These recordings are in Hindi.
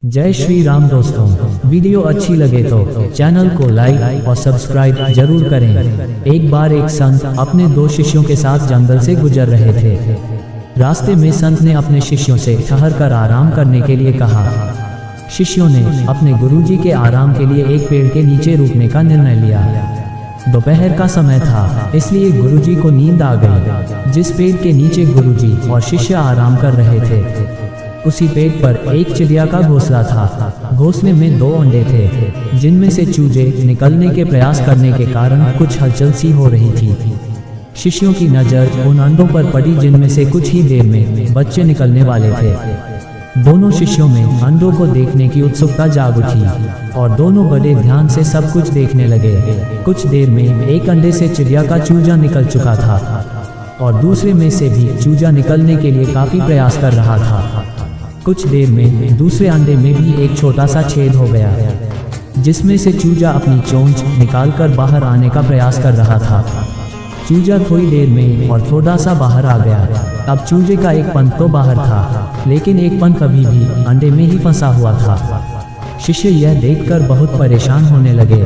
जय श्री राम दोस्तों, वीडियो अच्छी लगे तो चैनल को लाइक और सब्सक्राइब जरूर करें। एक बार एक संत अपने दो शिष्यों के साथ जंगल से गुजर रहे थे। रास्ते में संत ने अपने शिष्यों से ठहर कर आराम करने के लिए कहा। शिष्यों ने अपने गुरुजी के आराम के लिए एक पेड़ के नीचे रुकने का निर्णय लिया। दोपहर का समय था, इसलिए गुरुजी को नींद आ गई। जिस पेड़ के नीचे गुरुजी और शिष्य आराम कर रहे थे, उसी पेड़ पर एक चिड़िया का घोंसला था। घोंसले में 2 अंडे थे, जिनमें से चूजे निकलने के प्रयास करने के कारण कुछ हलचल सी हो रही थी। शिष्यों की नज़र उन अंडों पर पड़ी, जिनमें से कुछ ही देर में बच्चे निकलने वाले थे। दोनों शिष्यों में अंडों को देखने की उत्सुकता जाग उठी और दोनों बड़े ध्यान से सब कुछ देखने लगे। कुछ देर में एक अंडे से चिड़िया का चूजा निकल चुका था और दूसरे में से भी चूजा निकलने के लिए काफी प्रयास कर रहा था। कुछ देर में दूसरे अंडे में भी एक छोटा सा छेद हो गया, जिसमें से चूजा अपनी चोंच निकालकर बाहर आने का प्रयास कर रहा था। चूजा थोड़ी देर में और थोड़ा सा बाहर आ गया। अब चूजे का एक पंख तो बाहर था, लेकिन एक पंख अभी भी अंडे में ही फंसा हुआ था। शिष्य यह देखकर बहुत परेशान होने लगे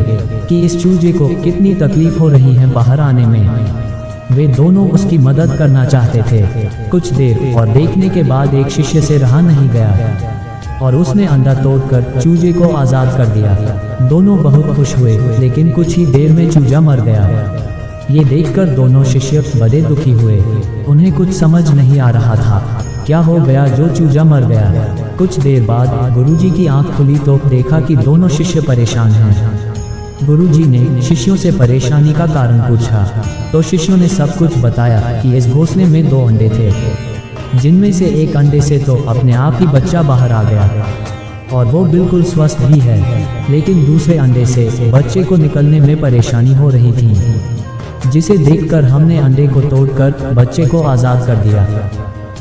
कि इस चूजे को कितनी तकलीफ हो रही है बाहर आने में। वे दोनों उसकी मदद करना चाहते थे। कुछ देर और देखने के बाद एक शिष्य से रहा नहीं गया और उसने अंडा तोड़कर चूजे को आज़ाद कर दिया। दोनों बहुत खुश हुए, लेकिन कुछ ही देर में चूजा मर गया। ये देखकर दोनों शिष्य बड़े दुखी हुए। उन्हें कुछ समझ नहीं आ रहा था क्या हो गया जो चूजा मर गया। कुछ देर बाद गुरुजी की आंख खुली तो देखा कि दोनों शिष्य परेशान हैं। गुरुजी ने शिष्यों से परेशानी का कारण पूछा तो शिष्यों ने सब कुछ बताया कि इस घोंसले में 2 अंडे थे, जिनमें से एक अंडे से तो अपने आप ही बच्चा बाहर आ गया और वो बिल्कुल स्वस्थ भी है, लेकिन दूसरे अंडे से बच्चे को निकलने में परेशानी हो रही थी, जिसे देखकर हमने अंडे को तोड़कर बच्चे को आज़ाद कर दिया।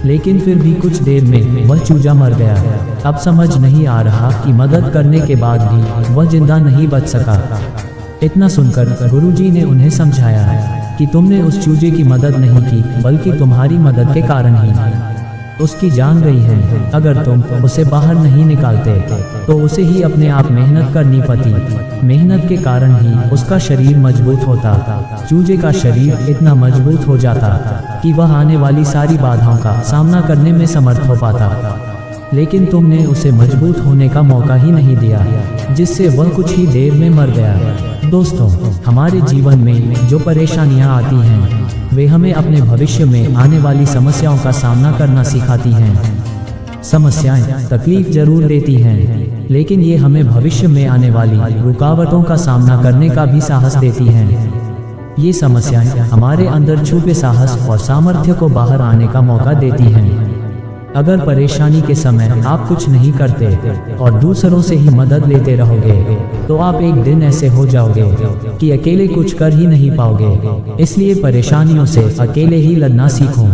लेकिन फिर भी कुछ देर में वह चूजा मर गया। अब समझ नहीं आ रहा कि मदद करने के बाद भी वह जिंदा नहीं बच सका। इतना सुनकर गुरुजी ने उन्हें समझाया कि तुमने उस चूजे की मदद नहीं की, बल्कि तुम्हारी मदद के कारण ही उसकी जान गई है। अगर तुम उसे बाहर नहीं निकालते तो उसे ही अपने आप मेहनत करनी पड़ती। मेहनत के कारण ही उसका शरीर मजबूत होता। चूजे का शरीर इतना मजबूत हो जाता कि वह आने वाली सारी बाधाओं का सामना करने में समर्थ हो पाता, लेकिन तुमने उसे मजबूत होने का मौका ही नहीं दिया, जिससे वह कुछ ही देर में मर गया। दोस्तों, हमारे जीवन में जो परेशानियां आती हैं, वे हमें अपने भविष्य में आने वाली समस्याओं का सामना करना सिखाती हैं। समस्याएं तकलीफ जरूर देती हैं, लेकिन ये हमें भविष्य में आने वाली रुकावटों का सामना करने का भी साहस देती हैं। ये समस्याएं हमारे अंदर छुपे साहस और सामर्थ्य को बाहर आने का मौका देती हैं। अगर परेशानी के समय आप कुछ नहीं करते और दूसरों से ही मदद लेते रहोगे, तो आप एक दिन ऐसे हो जाओगे कि अकेले कुछ कर ही नहीं पाओगे। इसलिए परेशानियों से अकेले ही लड़ना सीखो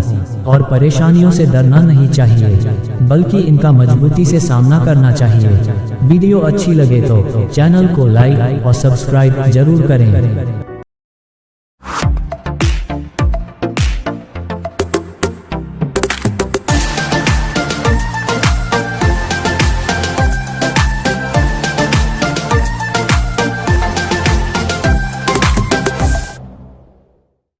और परेशानियों से डरना नहीं चाहिए, बल्कि इनका मजबूती से सामना करना चाहिए। वीडियो अच्छी लगे तो चैनल को लाइक और सब्सक्राइब जरूर करें।